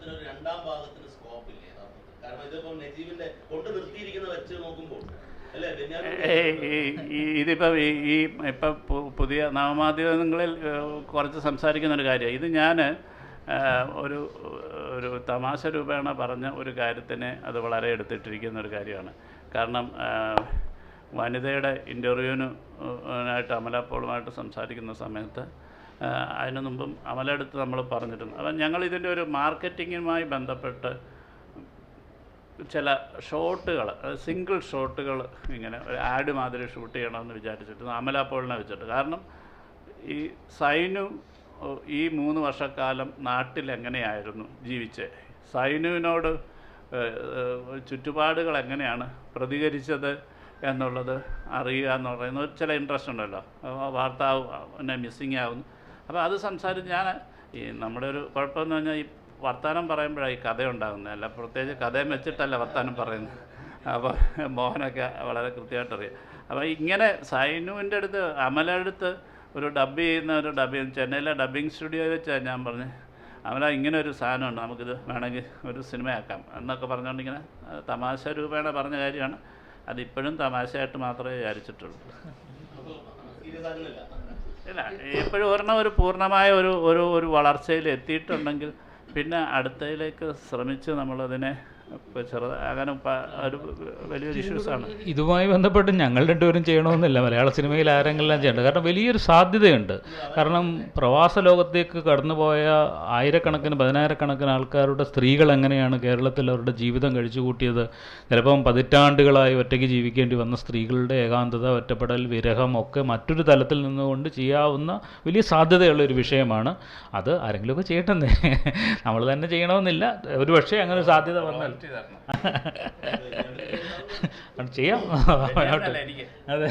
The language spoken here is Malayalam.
സിനിമത്തിന് ഒരു രണ്ടാം ഭാഗത്തിന് സ്കോപ്പ് ഇല്ല യഥാർത്ഥത്തിൽ? കാരണം ഇതിപ്പം നജീബിന്റെ കൊണ്ട് നിർത്തിയിരിക്കുന്ന വെച്ച് നോക്കുമ്പോൾ ഇതിപ്പോൾ ഇപ്പം പുതിയ നവമാധ്യമങ്ങളിൽ കുറച്ച് സംസാരിക്കുന്ന ഒരു കാര്യമാണ് ഇത്. ഞാൻ ഒരു തമാശ രൂപേണ പറഞ്ഞ ഒരു കാര്യത്തിനെ അത് വളരെ എടുത്തിട്ടിരിക്കുന്ന ഒരു കാര്യമാണ്. കാരണം വനിതയുടെ ഇൻ്റർവ്യൂവിനായിട്ട് അമല പോളുമായിട്ട് സംസാരിക്കുന്ന സമയത്ത് അതിന് മുമ്പും അമലടുത്ത് നമ്മൾ പറഞ്ഞിട്ടുണ്ട്. അപ്പം ഞങ്ങൾ ഇതിൻ്റെ ഒരു മാർക്കറ്റിങ്ങുമായി ബന്ധപ്പെട്ട് ചില ഷോട്ടുകൾ, സിംഗിൾ ഷോട്ടുകൾ ഇങ്ങനെ ഒരു ആഡ് മാതിരി ഷൂട്ട് ചെയ്യണമെന്ന് വിചാരിച്ചിട്ട് അമല പോളിനെ വെച്ചിട്ട്. കാരണം ഈ സൈനു ഈ 3 വർഷക്കാലം നാട്ടിലെങ്ങനെയായിരുന്നു ജീവിച്ചത്, സൈനുവിനോട് ചുറ്റുപാടുകൾ എങ്ങനെയാണ് പ്രതികരിച്ചത് എന്നുള്ളത് അറിയുക എന്ന് പറയുന്ന ചില ഇൻട്രസ്റ്റ് ഉണ്ടല്ലോ. ഭർത്താവ് പിന്നെ മിസ്സിങ് ആവുന്നു. അപ്പോൾ അത് സംസാരിച്ച് ഞാൻ ഈ നമ്മുടെ ഒരു കുഴപ്പമെന്ന് പറഞ്ഞാൽ ഈ വർത്തമാനം പറയുമ്പോഴാണ് ഈ കഥയുണ്ടാകുന്നത്. അല്ല പ്രത്യേകിച്ച് കഥയും വെച്ചിട്ടല്ല വർത്തമാനം പറയുന്നത്. അപ്പോൾ മോഹനൊക്കെ വളരെ കൃത്യമായിട്ട് അറിയാം. അപ്പോൾ ഇങ്ങനെ സൈനുവിൻ്റെ അടുത്ത് അമലടുത്ത് ഒരു ഡബ് ചെയ്യുന്ന ഒരു ചെന്നൈയിലെ ഡബ്ബിങ് സ്റ്റുഡിയോയിൽ വെച്ചാൽ ഞാൻ പറഞ്ഞു, അമല ഇങ്ങനെ ഒരു സാധനമുണ്ട്, നമുക്കിത് വേണമെങ്കിൽ ഒരു സിനിമയാക്കാം എന്നൊക്കെ പറഞ്ഞുകൊണ്ട് ഇങ്ങനെ തമാശ രൂപേണ പറഞ്ഞ കാര്യമാണ്. അതിപ്പോഴും തമാശയായിട്ട് മാത്രമേ വിചാരിച്ചിട്ടുള്ളൂ. ഇല്ല, എപ്പോഴും ഒരെണ്ണം ഒരു പൂർണ്ണമായ ഒരു വളർച്ചയിൽ എത്തിയിട്ടുണ്ടെങ്കിൽ പിന്നെ അടുത്തതിലേക്ക് ശ്രമിച്ച് നമ്മളതിനെ ചെറുതാകാനും ഒരു വലിയൊരു ഇഷ്യൂസാണ്. ഇതുമായി ബന്ധപ്പെട്ട് ഞങ്ങൾ രണ്ടുപേരും ചെയ്യണമെന്നില്ല, മലയാള സിനിമയിൽ ആരെങ്കിലും ചെയ്യേണ്ടത്. കാരണം വലിയൊരു സാധ്യതയുണ്ട്. കാരണം പ്രവാസ ലോകത്തേക്ക് കടന്നുപോയ ആയിരക്കണക്കിന് 10,000-കണക്കിന് ആൾക്കാരുടെ സ്ത്രീകൾ എങ്ങനെയാണ് കേരളത്തിൽ അവരുടെ ജീവിതം കഴിച്ചു കൂട്ടിയത്, ചിലപ്പം പതിറ്റാണ്ടുകളായി ഒറ്റയ്ക്ക് ജീവിക്കേണ്ടി വന്ന സ്ത്രീകളുടെ ഏകാന്തത, ഒറ്റപ്പെടൽ, വിരഹം ഒക്കെ മറ്റൊരു തലത്തിൽ നിന്നുകൊണ്ട് ചെയ്യാവുന്ന വലിയ സാധ്യതയുള്ളൊരു വിഷയമാണ്. അത് ആരെങ്കിലുമൊക്കെ ചെയ്യട്ടെന്നേ, നമ്മൾ തന്നെ ചെയ്യണമെന്നില്ല. ഒരു പക്ഷേ അങ്ങനെ ഒരു സാധ്യത വന്നാൽ ചെയ്യാം. അതെ.